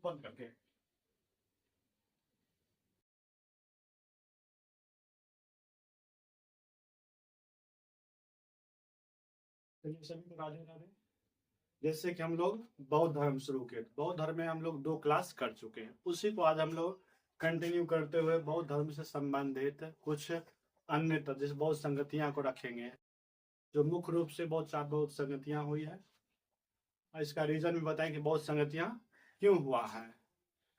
बंद करके। चलिए सभी को राधे राधे। जैसे कि हम लोग बौद्ध धर्म शुरू किए, बौद्ध धर्म में हम लोग 2 क्लास कर चुके हैं, उसी को आज हम लोग कंटिन्यू करते हुए बौद्ध धर्म से संबंधित कुछ अन्य जैसे बौद्ध संगतियां को रखेंगे, जो मुख्य रूप से बौद्ध संगतियां हुई है, और इसका रीजन भी बताएं कि बौद्ध संगतियां क्यों हुआ है।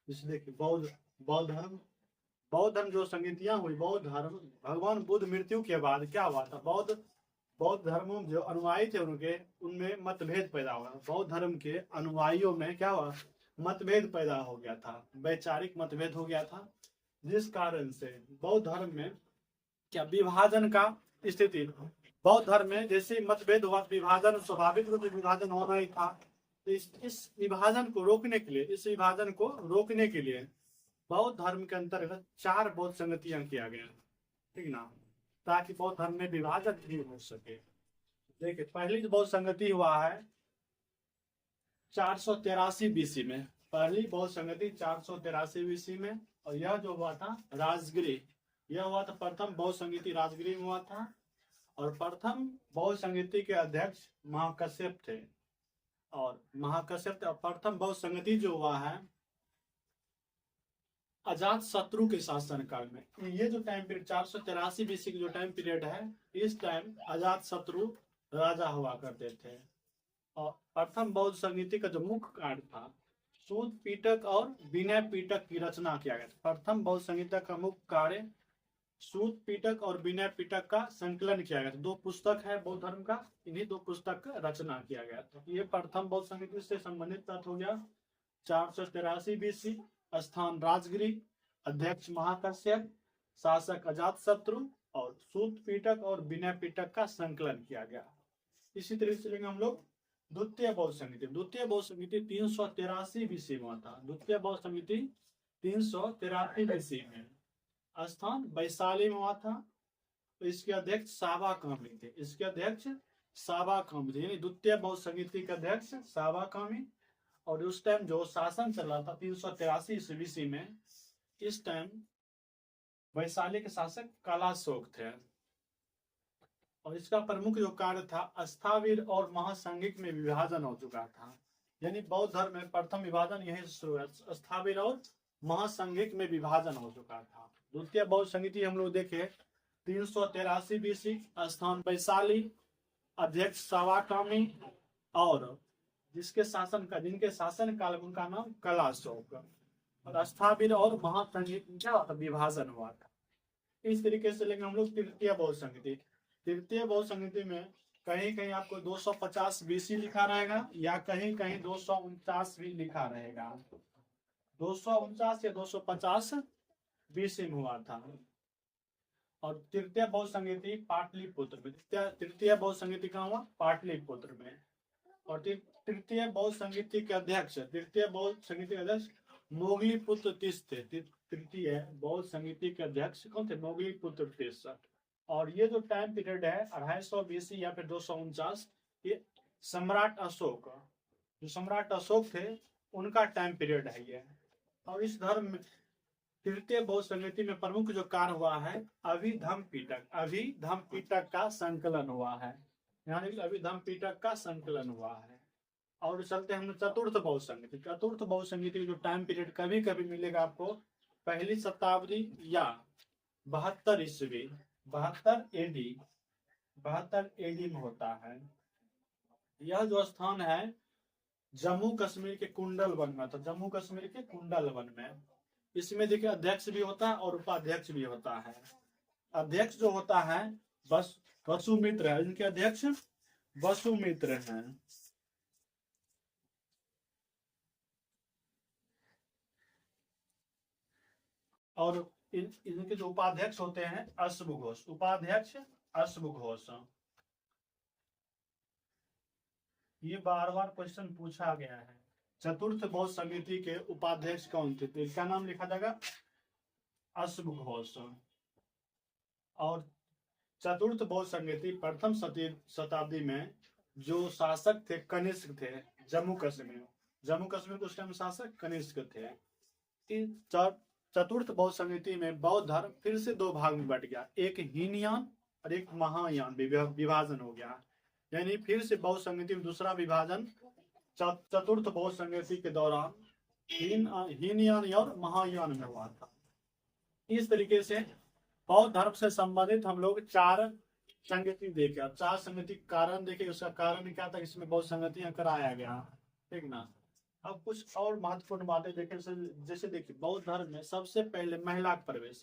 जैसे देखिए बौद्ध धर्म जो संगतियां हुई, बौद्ध धर्म भगवान बुद्ध मृत्यु के बाद क्या हुआ था, बौद्ध बौद्ध धर्म जो अनुयायी थे उनके, उनमें मतभेद पैदा हुआ। बौद्ध धर्म के अनुयायियों में क्या हुआ, मतभेद पैदा हो गया था, वैचारिक मतभेद हो गया था, जिस कारण से बौद्ध धर्म में क्या विभाजन का स्थिति, बौद्ध धर्म में जैसे मतभेद हुआ, विभाजन स्वाभाविक रूप से विभाजन होना ही था। तो इस विभाजन को रोकने के लिए, इस विभाजन को रोकने के लिए बौद्ध धर्म के अंतर्गत 4 बौद्ध संगतियां किया गया, ठीक ना, ताकि बौद्ध धर्म में विभाजन नहीं हो सके। देखिए पहली जो बौद्ध संगति हुआ है 483 बीसी में, पहली बौद्ध संगति 483 बीसी में, और यह जो हुआ था राजगिरी, यह हुआ था प्रथम बौद्ध संगति राजगिरी में हुआ था। और प्रथम बौद्ध संगति के अध्यक्ष महाकश्यप थे, और महाकश्यप थे। और प्रथम बौद्ध संगति जो हुआ है अजात शत्रु के शासन काल में। ये जो टाइम पीरियड 483 बीसी की जो टाइम पीरियड है, इस टाइम अजात शत्रु राजा हुआ करते थे। और प्रथम बौद्ध संगति का जो मुख्य कार्य था, सूत पीटक और विनय पीटक की रचना किया गया था। प्रथम बौद्ध संगीता का मुख्य कार्य सूत पीटक और विनय पीटक का संकलन किया गया था। 2 पुस्तक है बौद्ध धर्म का, इन्हीं 2 पुस्तक का रचना किया गया था। ये प्रथम बौद्ध संगीत से संबंधित तथ्य हो गया। 483 बीसी, स्थान राजगिरी, अध्यक्ष महाकश्यप, शासक अजात शत्रु, और सूत पीटक और विनय पीटक का संकलन किया गया। इसी तरीके से लेंगे हम लोग द्वितीय बौद्ध संगीति। द्वितीय बौद्ध संगीति 383 बीसी में था। द्वितीय बौद्ध संगीति 383 बीसी में, स्थान वैशाली में हुआ था। तो इसके अध्यक्ष साबा कामी थे, इसके अध्यक्ष साबा कामी थे, यानी द्वितीय बौद्ध संगीति के अध्यक्ष साबा कामी। और उस टाइम जो शासन चल रहा था 383 बीसी में, इस टाइम वैशाली के शासक कालाशोक थे। और इसका प्रमुख जो कार्य था, स्थावीर और महासंघिक में विभाजन हो चुका था। यानी बौद्ध धर्म में प्रथम विभाजन यही शुरू है, स्थावीर और महासंघिक में विभाजन हो चुका था। द्वितीय बौद्ध संगीति हम लोग देखे 383 बीसी, स्थान वैशाली, अध्यक्ष सावाकामी, और जिनके शासन काल में उनका नाम कलाशोक, और स्थावीर और महासंघिक का विभाजन हुआ था। इस तरीके से लेकिन हम लोग तृतीय बौद्ध संगीति। तृतीय बौद्ध संगीति में कहीं कहीं आपको 250 बीसी लिखा रहेगा, या कहीं कहीं 249 भी लिखा रहेगा। 249 या 250 बीसी में हुआ था। और तृतीय बौद्ध संगीति पाटलिपुत्र में, तृतीय बौद्ध संगीति कहाँ हुआ, पाटलिपुत्र में। और तृतीय बौद्ध संगीति के अध्यक्ष, तृतीय बौद्ध संगीति के अध्यक्ष मोगलीपुत्र तीस थे। तृतीय बौद्ध संगीति के अध्यक्ष कौन थे, मोगलीपुत्र तीस। और ये जो टाइम पीरियड है 250 बीसी या फिर 249, ये सम्राट अशोक, जो सम्राट अशोक थे उनका टाइम पीरियड है ये। और इस धर्म में तृतीय बौद्ध संगीति में प्रमुख जो कार्य हुआ है, अभिधम पीटक का संकलन हुआ है, यानी अभिधम पीटक का संकलन हुआ है। और चलते हम चतुर्थ बौद्ध संगीति। चतुर्थ बौद्ध संगीति जो टाइम पीरियड कभी कभी मिलेगा आपको पहली शताब्दी या 72 ईस्वी, 72 एडी में होता है। यह जो स्थान है जम्मू कश्मीर के कुंडल वन में था, जम्मू कश्मीर के कुंडल वन में। इसमें देखिए अध्यक्ष भी होता है और उपाध्यक्ष भी होता है। अध्यक्ष जो होता है वसुमित्र है, इनके अध्यक्ष वसुमित्र हैं। और इनके जो उपाध्यक्ष होते हैं अश्वघोष, उपाध्यक्ष अश्वघोष। ये बार बार क्वेश्चन पूछा गया है। चतुर्थ बौद्ध समिति के उपाध्यक्ष कौन थे, तो इसका नाम लिखा जाएगा अश्वघोष। और चतुर्थ बौद्ध समिति प्रथम शताब्दी में जो शासक थे कनिष्क थे जम्मू कश्मीर, जम्मू कश्मीर के उस टाइम शासक कनिष्क थे। चतुर्थ बौद्ध संहिता में बौद्ध धर्म फिर से दो भाग में बट गया, एक हीनयान और एक महायान विभाजन हो गया। यानी फिर से बौद्ध संहिता में दूसरा विभाजन चतुर्थ बौद्ध संहिता के दौरान हीनयान और महायान में हुआ था। इस तरीके से बौद्ध धर्म से संबंधित हम लोग 4 संगति देखे, 4 संगति कारण देखे। उसका कारण क्या था, इसमें बौद्ध संगतियां कराया गया, ठीक ना। अब कुछ और महत्वपूर्ण बातें देखें, जैसे देखिए बौद्ध धर्म में सबसे पहले महिला का प्रवेश,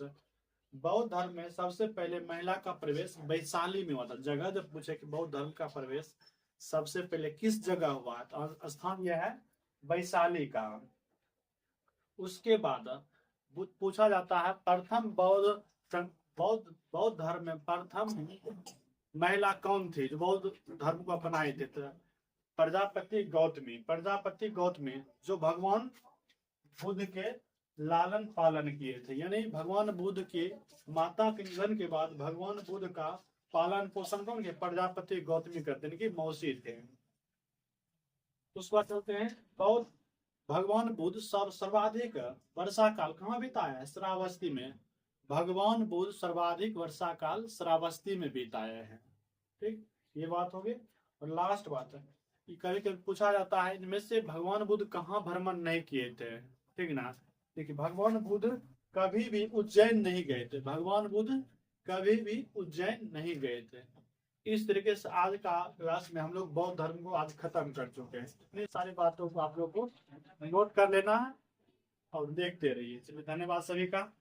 बौद्ध धर्म में सबसे पहले महिला का प्रवेश वैशाली में हुआ था। जगह जब पूछे कि बौद्ध धर्म का प्रवेश सबसे पहले किस जगह हुआ, तो स्थान यह है वैशाली का। उसके बाद पूछा जाता है प्रथम बौद्ध धर्म में प्रथम महिला कौन थी जो बौद्ध धर्म को अपनाए थे। प्रजापति गौतमी जो भगवान बुद्ध के लालन पालन किए थे। यानी भगवान बुद्ध के माता के निधन के बाद भगवान बुद्ध का पालन पोषण कौन के, प्रजापति गौतमी करते हैं, मौसी थे। उसके बाद चलते हैं बौद्ध भगवान बुद्ध सर्वाधिक वर्षा काल कहाँ बिताया है, श्रावस्ती में। भगवान बुद्ध सर्वाधिक वर्षा काल श्रावस्ती में बिताए हैं, ठीक, ये बात होगी। और लास्ट बात है कि कभी कभी पूछा जाता है इनमें से भगवान बुद्ध कहाँ भ्रमण नहीं किए थे, ठीक ना। देखिए भगवान बुद्ध कभी भी उज्जैन नहीं गए थे, भगवान बुद्ध कभी भी उज्जैन नहीं गए थे। इस तरीके से आज का क्लास में हम लोग बौद्ध धर्म को आज खत्म कर चुके हैं। इतनी सारी बातों को आप लोग को नोट कर लेना है और देखते रहिए। चलिए धन्यवाद सभी का।